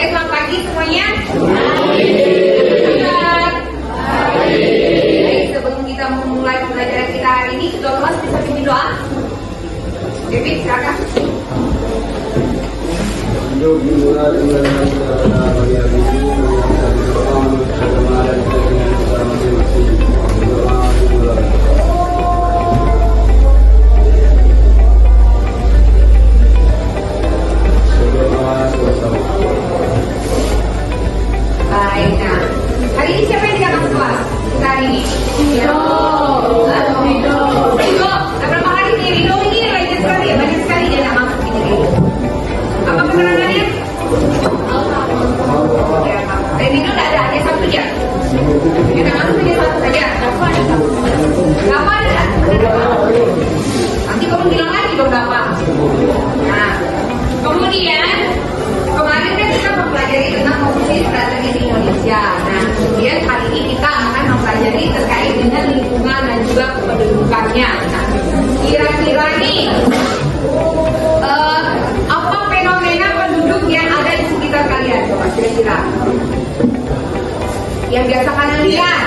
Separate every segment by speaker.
Speaker 1: Oke, selamat pagi semuanya. Baik, sebelum kita memulai pembelajaran kita hari ini, kedua kelas bisa pimpin doa. David, silakan. Baik, nah hari ini siapa yang tidak masuk kelas? Kita hari ini Rido. Nah, berapa hari nih Rido ini banyak sekali ya, banyak sekali dia tidak masuk ini. Apa keterangannya? Dan Rido tidak ada, hanya satu aja. Kita masuk hanya satu saja. Kenapa ada satu? Kenapa ada? Nanti kamu bilang lagi dong berapa. Nah, kemudian kemarin kan kita mempelajari tentang komposisi strategis Indonesia. Nah, kemudian kali ini kita akan mempelajari terkait dengan lingkungan dan juga kependudukannya. Nah, kira-kira nih apa fenomena penduduk yang ada di sekitar kalian? Coba kira-kira. Yang biasa kalian lihat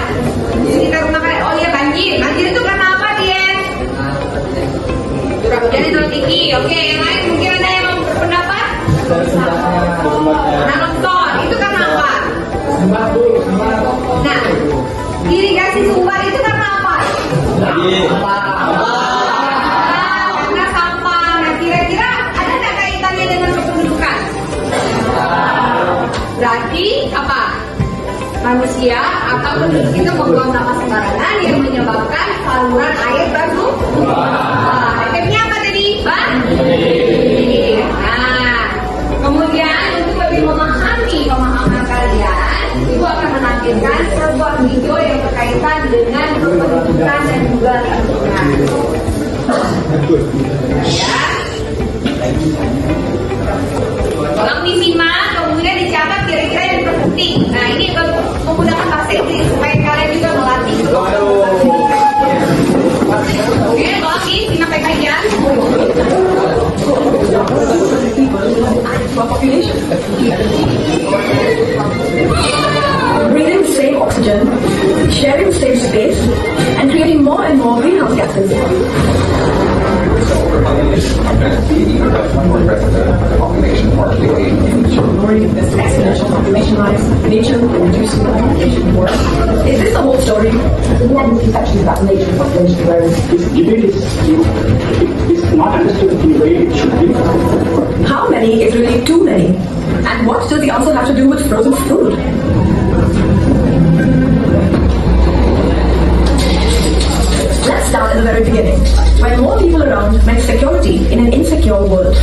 Speaker 1: di sekitar rumah kalian. Oh ya, banjir. Banjir itu karena apa dia? Curah hujan itu tinggi. Oke, yang lain mungkin ada yang mau berpendapat? Nah, longsor itu karena apa? Nah, irigasi sumber itu karena apa? Karena sampah. Nah, kira-kira ada nggak kaitannya dengan kependudukan? Berarti apa? Manusia atau penduduk itu membuang sampah sembarangan yang menyebabkan saluran air berlubang. Efeknya apa tadi? Banjir. Nah, kemudian untuk lebih memahami pemahaman kalian, Ibu akan menampilkan sebuah video yang berkaitan dengan kependudukan dan juga lingkungan. Ya. Tolong disimak, kemudian dicatat kira-kira yang terpenting. Nah, ini menggunakan bahasa Inggris supaya kalian juga melatih. Oke, tolong disimak baik-baik.
Speaker 2: Breathing the same oxygen, sharing the same space, and creating more and more greenhouse gases. Ignoring this exponential population rise, nature will reduce the population more. Is this the whole story? The one is actually about nature and population growth.
Speaker 3: This debate is not understood in the way it should be.
Speaker 2: How many is really too many? And what does the answer have to do with frozen food? Let's start at the very beginning, when more people around meant security in an insecure world.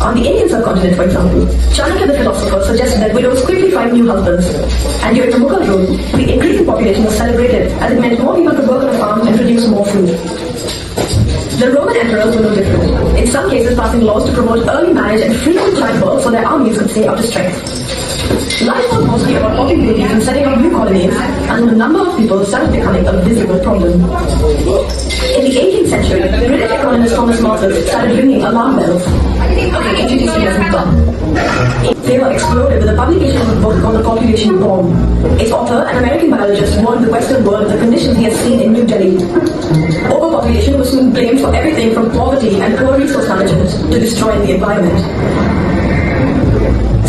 Speaker 2: On the Indian subcontinent, for example, Chanakya the philosopher suggested that widows quickly find new husbands. And during the Mughal rule, the increase in population was celebrated as it meant more people could work on a farm and produce more food. The Roman emperors were no different, in some cases passing laws to promote early marriage and frequent childbirth so their armies could stay up to strength. Life was mostly about popping babies and setting up new colonies, and the number of people started becoming a visible problem. In the 18th century, British economist Thomas Malthus started ringing alarm bells. Okay, introduce me as Tom. They were exploded with the publication of a book called The Population Bomb. Its author, an American biologist, warned the Western world of the conditions he had seen in New Delhi. Overpopulation was soon blamed for everything from poverty and poor resource management to destroying the environment.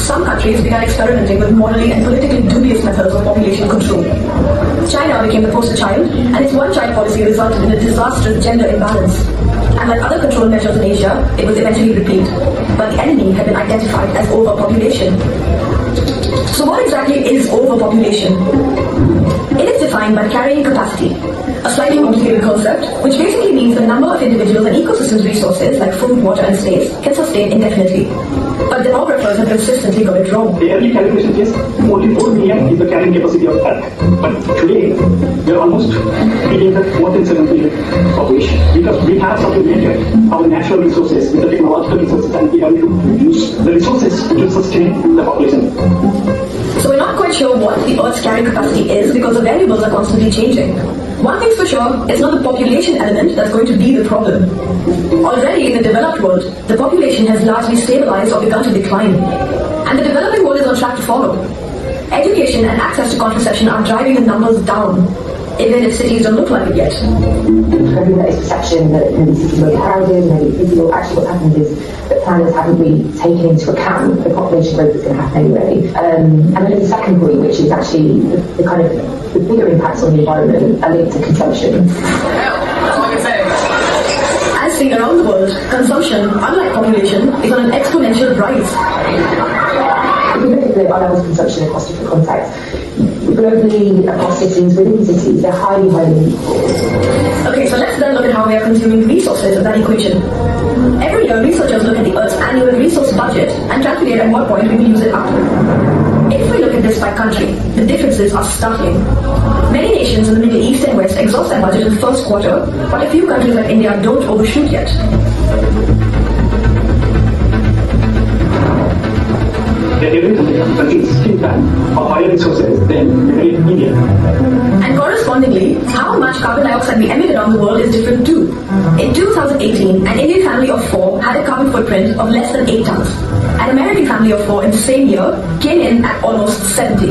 Speaker 2: Some countries began experimenting with morally and politically dubious methods of population control. China became the poster child, and its one-child policy resulted in a disastrous gender imbalance. And like other control measures in Asia, it was eventually repealed. But the enemy had been identified as overpopulation. So what exactly is overpopulation? It is defined by carrying capacity, a slightly complicated concept, which basically means the number of individuals and ecosystems resources, like food, water, and space, can sustain indefinitely. But demographers have consistently got it wrong.
Speaker 3: The early calculation is only 4 million is the carrying capacity of Earth. But today, we are almost hitting the 1 in 7 billion population because we have supplemented our natural resources with the technological resources and we have to use the resources to sustain the population.
Speaker 2: So we're not quite not sure what the Earth's carrying capacity is because the variables are constantly changing. One thing's for sure, it's not the population element that's going to be the problem. Already in the developed world, the population has largely stabilized or begun to decline. And the developing world is on track to follow. Education and access to contraception are driving the numbers down, even if cities don't look like it yet.
Speaker 4: I think that is perception that maybe cities are crowded, maybe people, actually what's happened is that planners haven't really taken into account the population growth that's going to happen anyway. And then the second point, which is actually the kind of the bigger impacts on the environment are linked to consumption.
Speaker 2: As seen around the world, consumption, unlike population, is on an exponential rise.
Speaker 4: If we look at the unlevel consumption across different contexts, globally, across cities, within cities, they're highly unequal.
Speaker 2: Okay, so let's then look at how we are consuming resources of that equation. Every year, researchers look at the Earth's annual resource budget and calculate at what point we will use it up. If we look at this by country, the differences are startling. Many nations in the Middle East and West exhaust their budget in the first quarter, but a few countries like India don't overshoot yet.
Speaker 3: Every country spend of higher resources than India.
Speaker 2: And correspondingly, how much carbon dioxide we emit around the world is different too. In 2018, an Indian family of 4 had a carbon footprint of less than 8 tons. An American family of 4 in the same year came in at almost 70.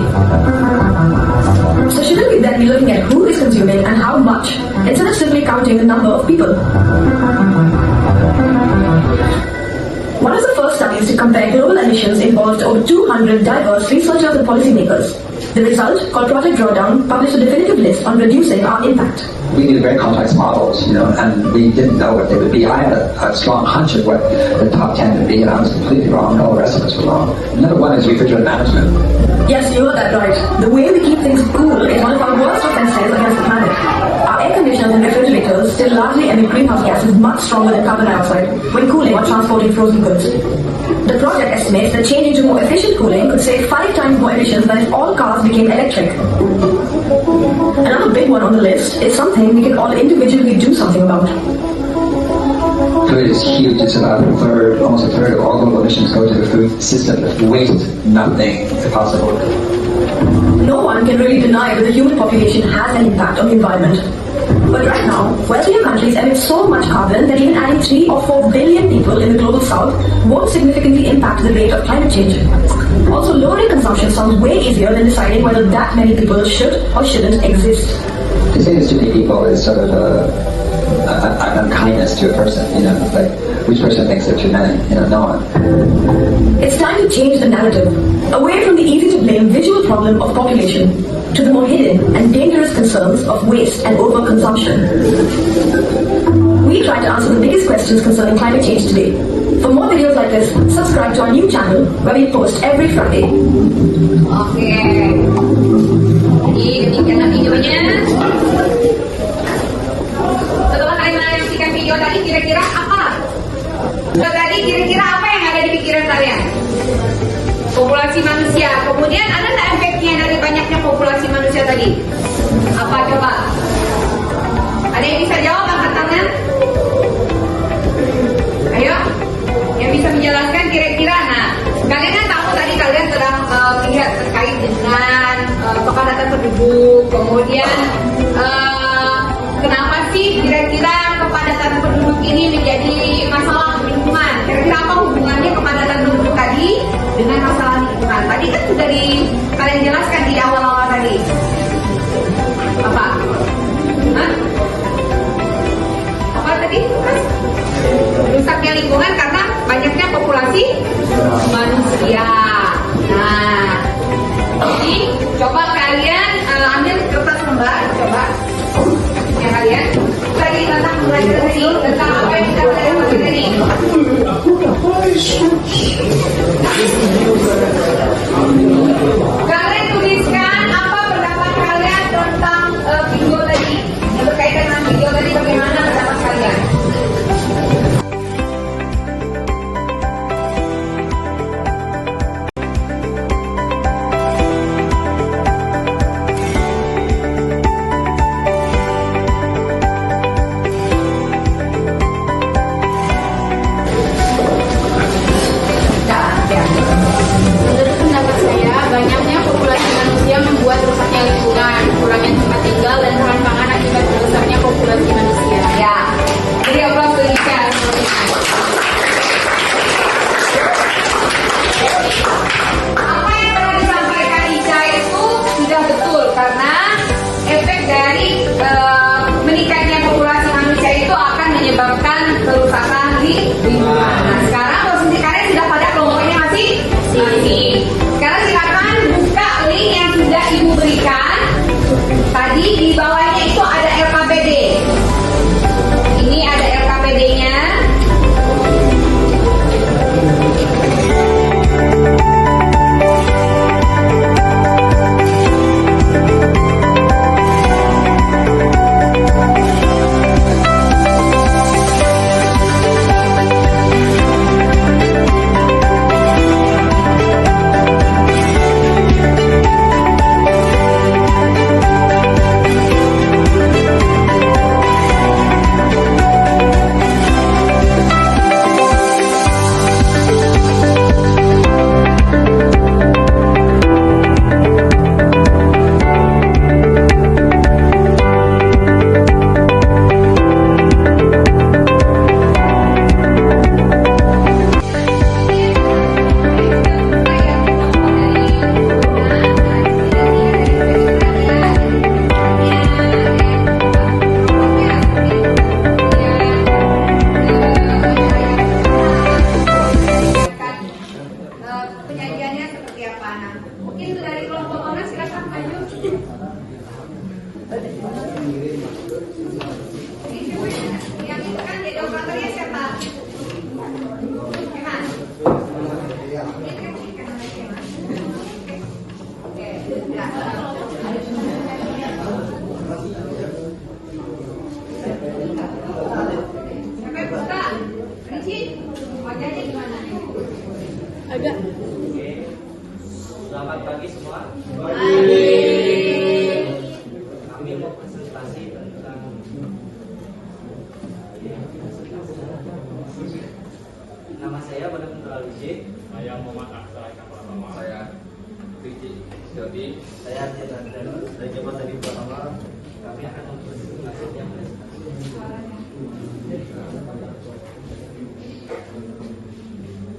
Speaker 2: So shouldn't we then be looking at who is consuming and how much, instead of simply counting the number of people? One of the first studies to compare global emissions involved over 200 diverse researchers and policymakers. The result, called Project Drawdown, published a definitive list on reducing our impact.
Speaker 5: We needed very complex models, and we didn't know what they would be. I had a strong hunch of what the top 10 would be, and I was completely wrong. All the rest of us were wrong. Another one is refrigerant management.
Speaker 2: Yes, you heard that right. The way we keep things cool is one of our worst offenses against the planet. Our air conditioners and refrigerators still largely emit greenhouse gases much stronger than carbon dioxide when cooling or transporting frozen goods. The project estimates that changing to more efficient cooling could save 5 times more emissions than if all cars became electric. Another big one on the list is something we can all individually do something about.
Speaker 5: Food is huge. It's about almost a third of all global emissions go to the food system. If waste nothing if possible.
Speaker 2: No one can really deny that the human population has an impact on the environment. But right now, wealthier countries emit so much carbon that even adding 3 or 4 billion people in the global south won't significantly impact the rate of climate change. Also, lowering consumption sounds way easier than deciding whether that many people should or shouldn't exist.
Speaker 5: To say there's too many people is sort of an unkindness to a person, like which person thinks they're too many? No one.
Speaker 2: It's time to change the narrative, away from the easy-to-blame visual problem of population to the more hidden and dangerous concerns of waste and overconsumption. We try to answer the biggest questions concerning climate change today. For more videos like this, subscribe to our new channel where we post every Friday.
Speaker 1: Oke. Jadi demikianlah videonya. Setelah kalian menyaksikan video tadi, kira-kira apa? Tadi kira-kira apa yang ada di pikiran kalian? Populasi manusia. Kemudian ada nggak efeknya dari banyaknya populasi manusia tadi? Apa coba? Ada yang bisa jawab, angkat tangan? Ayo, yang bisa menjelaskan kira-kira. Nah, kalian kan tahu tadi kalian sedang lihat terkait dengan kepadatan penduduk, kemudian kenapa sih kira-kira kepadatan penduduk ini menjadi masalah lingkungan? Kira-kira apa hubungannya kepadatan penduduk tadi dengan masalah lingkungan? Tadi kan sudah kalian jelaskan di awal-awal tadi. Apa? Hah? Apa tadi? Rusaknya lingkungan karena banyaknya populasi manusia. Nah, jadi coba kalian ambil kertas lembar, coba yang kalian lagi tentang belajar tadi tentang apa yang kita pelajari tadi. Kalian tuliskan apa pendapat kalian tentang video tadi, yang berkaitan dengan video tadi, bagaimana pendapat kalian? menyebabkan kerusakan di lingkungan. Nah, sekarang posisi kalian sudah pada kelompoknya masih. Sekarang silakan buka link yang sudah ibu berikan. Tadi di bawahnya itu ada LKPD. Ini ada LKPD-nya. Penyajiannya seperti apa? Nah, mungkin itu dari kelompok mana, silakan maju. Yang itu kan jadi operatornya siapa? Eman. Oke, sampai buka. Ricci, wajahnya gimana? Agak.
Speaker 6: Selamat pagi semua. Kami mau presentasi tentang nama saya Badan Putra Luci.
Speaker 7: Saya Muhammad Aksara Pratama.
Speaker 6: Saya Ricci Jody. Saya Jenderal dari Jawa Tadi Pratama. Kami akan mempresentasi yang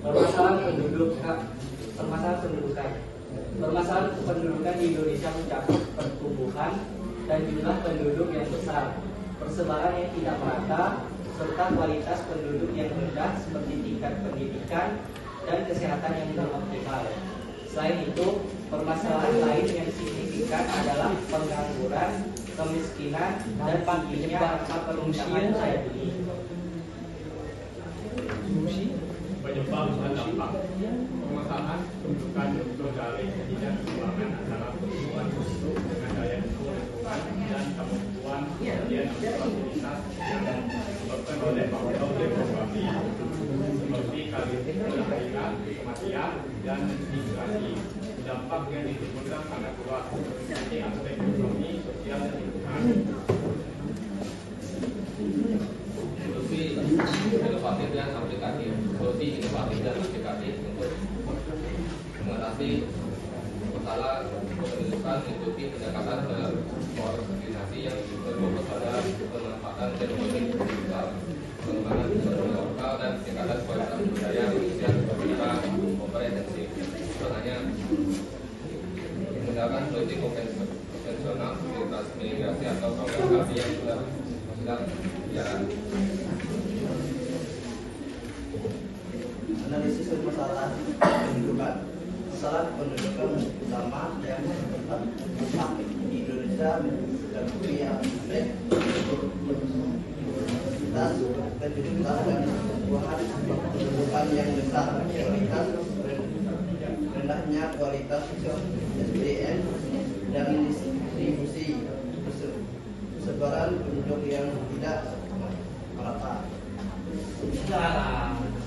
Speaker 6: permasalahan pendudukan. Permasalahan kependudukan di Indonesia mencakup pertumbuhan dan jumlah penduduk yang besar, persebaran yang tidak merata, serta kualitas penduduk yang rendah seperti tingkat pendidikan dan kesehatan yang tidak optimal. Selain itu, permasalahan lain yang signifikan adalah pengangguran, kemiskinan, dan tingginya angka permukaan saat ini.
Speaker 7: Penyebab dan dampak permasalahan pendudukan global tidak keseimbangan antara pertumbuhan penduduk dengan daya dukung lingkungan dan kemampuan kemudian fasilitas yang disebabkan oleh faktor demografi seperti kelahiran, kematian, dan migrasi. Dampak yang ditimbulkan sangat luas seperti aspek ekonomi, sosial, dan lingkungan.
Speaker 8: Inovatif dan aplikatif, solusi inovatif dan aplikatif untuk mengatasi masalah pendudukan mengikuti pendekatan koordinasi yang berfokus pada pemanfaatan teknologi digital, pengembangan ekonomi lokal dan tingkatan kualitas budaya Indonesia berupa komprehensif. Contohnya menggunakan politik konvensional seperti transmigrasi atau komunikasi yang sudah berjalan.
Speaker 6: Analisis permasalahan pendudukan. Masalah pendudukan utama yang terdapat di Indonesia meliputi aspek kualitas pendudukan dan kebutuhan pendudukan yang besar, kualitas rendahnya kualitas SDM dan distribusi sebaran penduduk yang tidak merata.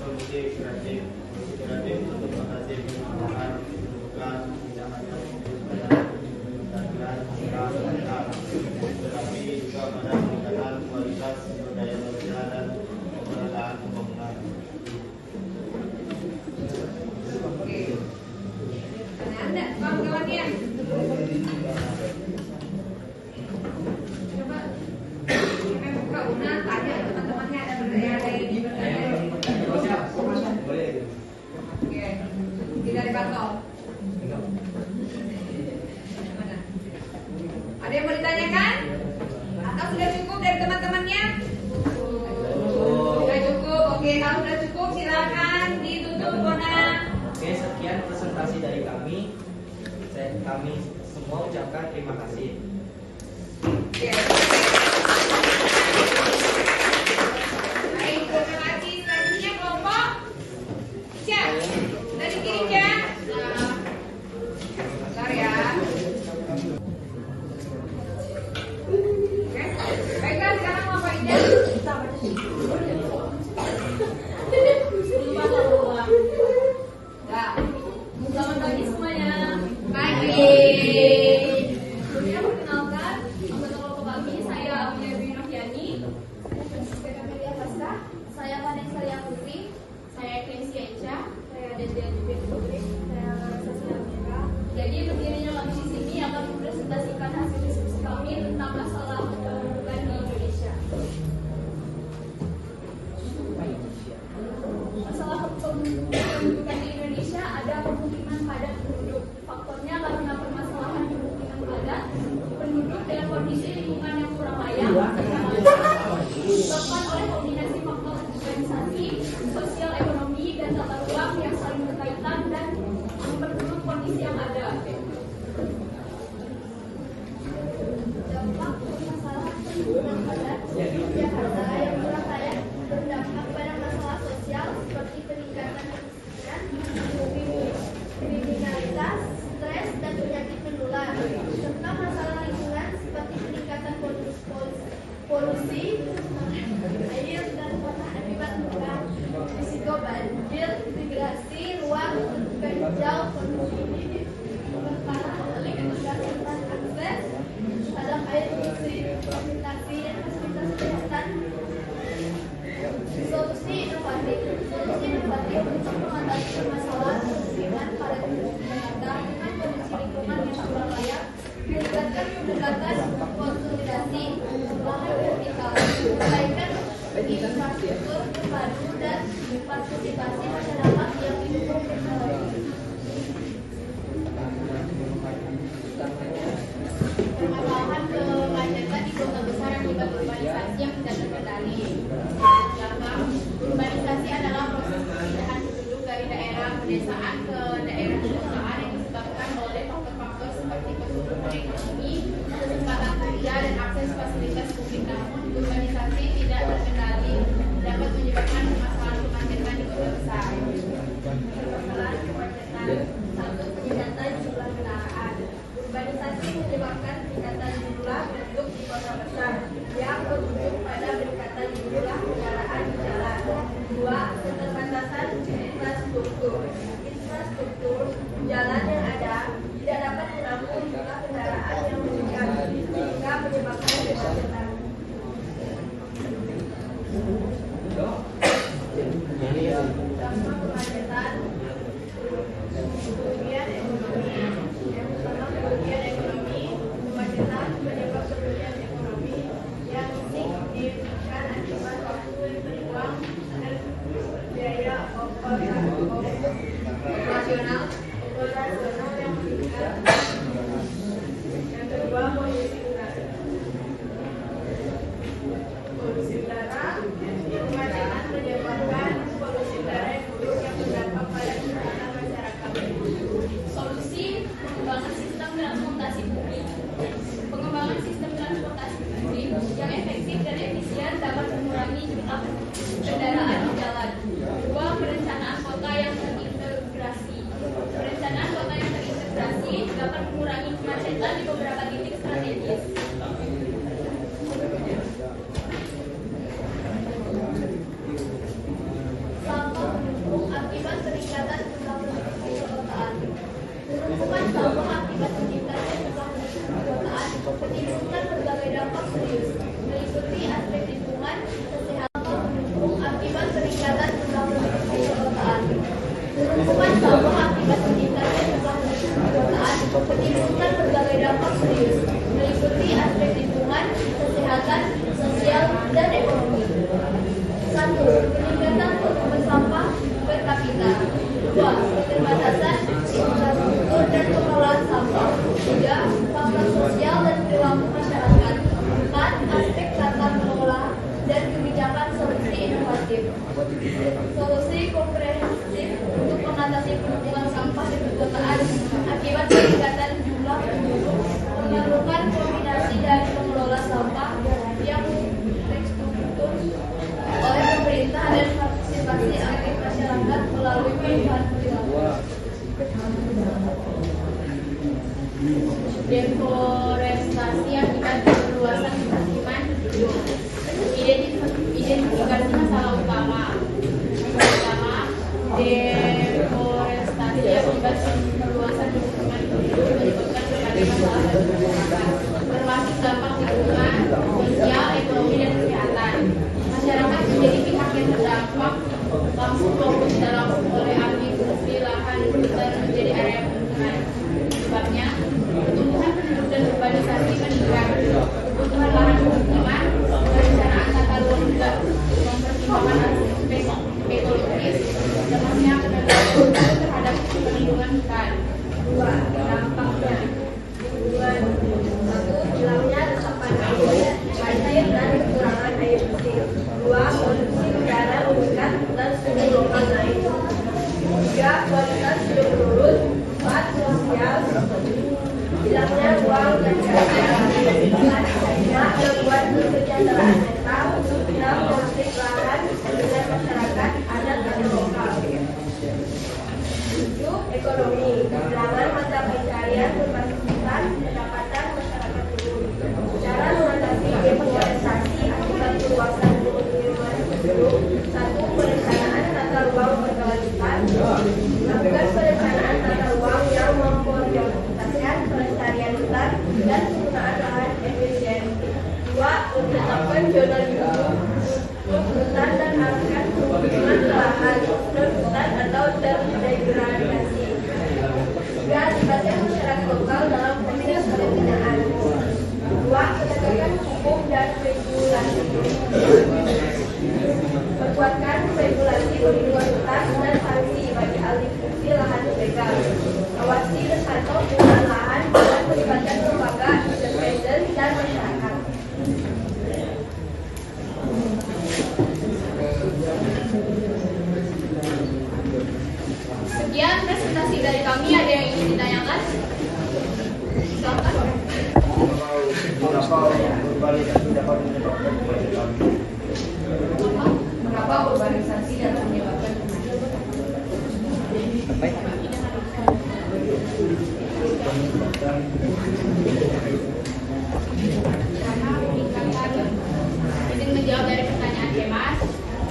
Speaker 7: Solusi kreatif untuk mengatasi permasalahan pendudukan tidak hanya fokus pada peningkatan angka tetapi juga pada peningkatan kualitas sumber daya manusia dan pemerataan pembangunan.
Speaker 1: Oke. Ada kawan-kawannya. Coba buka Una, tanya teman-temannya ada
Speaker 6: kami semua ucapkan terima kasih.
Speaker 1: Baik, terima kasih. Selanjutnya kelompok C. Dari kiri C. Bentar ya. Oke. Baiklah, sekarang kelompok Ida.
Speaker 9: Selamat pagi semuanya.
Speaker 1: Pagi.
Speaker 9: Sebelumnya perkenalkan anggota kelompok kami, saya Aulia Binohiani. Saya Vanessa Lia Putri. Saya Eklesi Echa. Saya Dedia Jubir Putri. Saya Larissa Silamira. Jadi berdirinya kami di sini akan mempresentasikan hasil diskusi kami tentang masalah kependudukan di Indonesia. Masalah kependudukan di Indonesia ada pemukiman padat penduduk. Faktornya karena permasalahan pemukiman padat penduduk dengan kondisi lingkungan yang kurang layak disebabkan oleh kombinasi faktor urbanisasi, sosial ekonomi, dan tata ruang yang saling berkaitan dan memperburuk kondisi yang ada. Dampak permasalahan penduduk padat di Jakarta yang kurang layak berdampak pada masalah sosial seperti peningkatan kemiskinan, kriminalitas, stres, dan penyakit menular, serta masalah lingkungan seperti peningkatan polusi, air dan tanah akibat lingkungan, risiko banjir, migrasi, ruang terbuka hijau, polusi berparah oleh keterbatasan akses terhadap air bersih, sanitasi, dan fasilitas kesehatan. Solusi inovatif untuk mengatasi permasalahan pemukiman pada penduduk Jakarta dengan kondisi lingkungan yang kurang layak melibatkan pendekatan konsolidasi lahan vertikal, perbaikan infrastruktur terpadu dan partisipasi masyarakat yang didukung teknologi. Permasalahan kemacetan di kota besar akibat urbanisasi yang tidak terkendali. Urbanisasi adalah proses perpindahan penduduk dari daerah pedesaan ke daerah perkotaan yang disebabkan oleh faktor-faktor seperti pertumbuhan ekonomi, kesempatan kerja, dan akses fasilitas publik. Namun, urbanisasi tidak terkendali dapat menyebabkan permasalahan kemacetan di kota besar. Permasalahan kemacetan. 1. Peningkatan jumlah kendaraan. Urbanisasi menyebabkan peningkatan jumlah penduduk di kota besar yang berujung pada peningkatan jumlah kendaraan di jalan. 2. Keterbatasan infrastruktur. Jalan yang ada tidak dapat menampung jumlah kendaraan yang meningkat sehingga menyebabkan kemacetan. Dampak kemacetan. Kerugian ekonomi. Yang pertama, kerugian ekonomi. Kemacetan menyebabkan kerugian ekonomi yang signifikan akibat waktu yang terbuang dan biaya operasional yang meningkat. Yang kedua, polusi udara. Kemacetan menyebabkan polusi udara yang buruk yang berdampak pada kesehatan masyarakat. Solusi pengembangan sistem transportasi publik. Pengembangan sistem transportasi publik yang efektif dan efisien dapat mengurangi jumlah kendaraan di jalan. 2. Perencanaan kota yang terintegrasi. Perencanaan kota yang terintegrasi dapat mengurangi kemacetan di beberapa titik strategis. Sampah menumpuk akibat peningkatan jumlah penduduk di perkotaan. Penumpukan sampah akibat peningkatan jumlah penduduk di perkotaan menimbulkan berbagai dampak serius, meliputi aspek lingkungan, kesehatan, menumpuk akibat peningkatan jumlah penduduk di perkotaan. Penumpukan sampah akibat peningkatan jumlah penduduk di perkotaan menimbulkan berbagai dampak serius, meliputi aspek lingkungan, kesehatan, sosial, dan ekonomi. 1. Peningkatan volume sampah per kapita. 2. Keterbatasan infrastruktur dan pengelolaan sampah. 3. Faktor sosial dan perilaku masyarakat. 4. Aspek tata kelola dan kebijakan solusi inovatif. Solusi komprehensif untuk mengatasi penumpukan sampah di perkotaan akibat peningkatan jumlah Deforestasi akibat perluasan pemukiman penduduk. Identifikasi masalah utama. Pertama, deforestasi akibat perluasan pemukiman penduduk menyebabkan berbagai masalah bagi masyarakat, termasuk dampak lingkungan, sosial, ekonomi, dan kesehatan. Masyarakat menjadi pihak yang terdampak langsung maupun tidak langsung oleh alih fungsi lahan dan menjadi area pemukiman. Sebabnya, pertumbuhan penduduk dan urbanisasi meningkat. Kebutuhan lahan pemukiman, perencanaan tata ruang juga mempertimbangkan aspek ekologis, termasuknya penerapan terhadap perlindungan hutan. 2. Dampaknya. Lingkungan. 1. Hilangnya resapan air dan kekurangan air bersih. 2. Polusi udara meningkat dan suhu global naik. 3. Kualitas hidup menurun. 4. Sosial. Hilangnya ruang dan kesehatan. 5. Gangguan kesejahteraan mental. 6. Konflik lahan dengan masyarakat adat dan lokal. 7. Ekonomi. Kehilangan mata pencarian berbasis hutan, pendapatan masyarakat turun. Cara mengatasi deforestasi akibat perluasan pemukiman penduduk. 1. Perencanaan tata ruang berkelanjutan. Lakukan perencanaan tata ruang yang memprioritaskan pelestarian hutan dan penggunaan lahan efisien. 2. Menetapkan zona lindung hutan dan arahkan pemukiman ke lahan non-hutan atau terdegradasi. 3. Libatkan masyarakat lokal dalam proses pembinaan. 2. Penegakan hukum dan regulasi. Perkuatkan regulasi perlindungan hutan dan sanksi bagi alih fungsi lahan ilegal. Awasi dan pantau penggunaan lahan dan melibatkan lembaga independen dan masyarakat. Sekian presentasi dari kami. Ada yang ingin ditanyakan? Silakan. Mengapa urbanisasi dapat menyebabkan karena peningkatan. Izin menjawab dari pertanyaan Mas.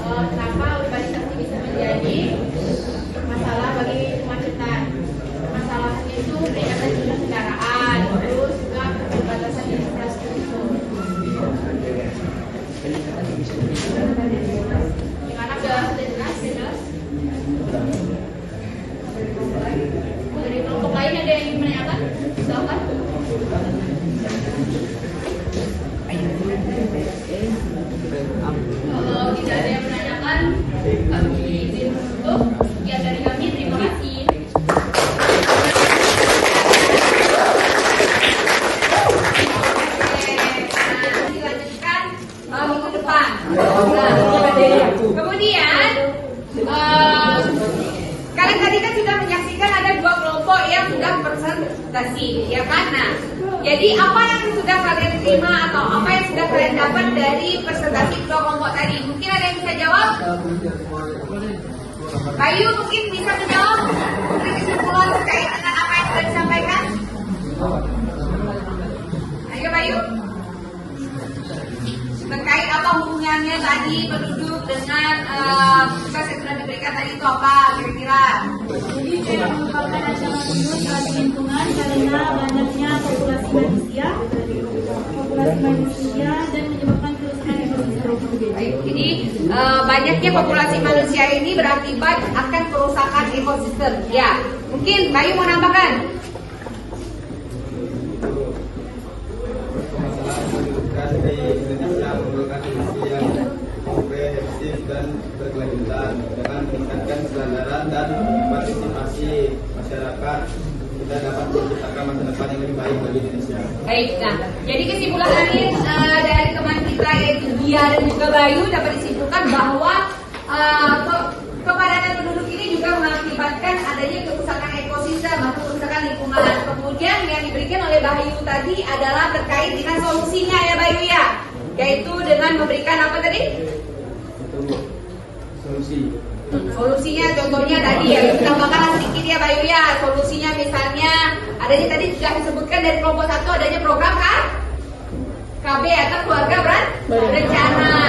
Speaker 9: Kenapa urbanisasi bisa menjadi masalah bagi kemacetan? Masalahnya itu peningkatan jumlah kendaraan, terus juga keterbatasan infrastruktur. Gimana, sudah jelas? Dari kelompok lain ada yang ingin menanyakan? Silakan. Kalau tidak ada yang menanyakan, kami izin tutup. Sekian dari kami, terima kasih. Dilanjutkan minggu depan. Kemudian kalian tadi kan sudah menyaksikan ada 2 kelompok yang sudah presentasi, ya kan? Nah, jadi apa yang sudah kalian terima atau apa yang sudah kalian dapat dari presentasi 2 kelompok tadi? Mungkin ada yang bisa jawab? Bayu mungkin bisa menjawab? Beri kesimpulan terkait dengan apa yang sudah disampaikan? Ayo Bayu. Terkait apa hubungannya tadi penduduk dengan tugas yang sudah diberikan tadi itu apa kira-kira?
Speaker 10: Jadi saya merupakan ancaman penduduk bagi lingkungan karena banyaknya populasi manusia dan menyebabkan kerusakan ekosistem.
Speaker 1: Baik, jadi banyaknya populasi manusia ini berakibat akan kerusakan ekosistem. Ya, mungkin Bayu mau nambahkan?
Speaker 11: Di Indonesia memerlukan industri yang komprehensif dan berkelanjutan dengan meningkatkan kesadaran dan partisipasi masyarakat. Kita dapat menciptakan masa depan yang lebih baik bagi Indonesia.
Speaker 1: Baik, nah, jadi kesimpulan akhir dari teman kita yaitu Dia dan juga Bayu dapat disimpulkan bahwa kepadatan penduduk ini juga mengakibatkan adanya kerusakan ekosistem atau kerusakan lingkungan. Kemudian yang diberikan oleh Bayu tadi adalah terkait dengan solusinya ya Bayu ya, yaitu dengan memberikan apa tadi?
Speaker 11: Solusi.
Speaker 1: Solusinya contohnya tadi ya, tambahkanlah sedikit ya Bayu ya. Solusinya misalnya adanya tadi sudah disebutkan dari kelompok 1 adanya program kan? KB atau keluarga berencana.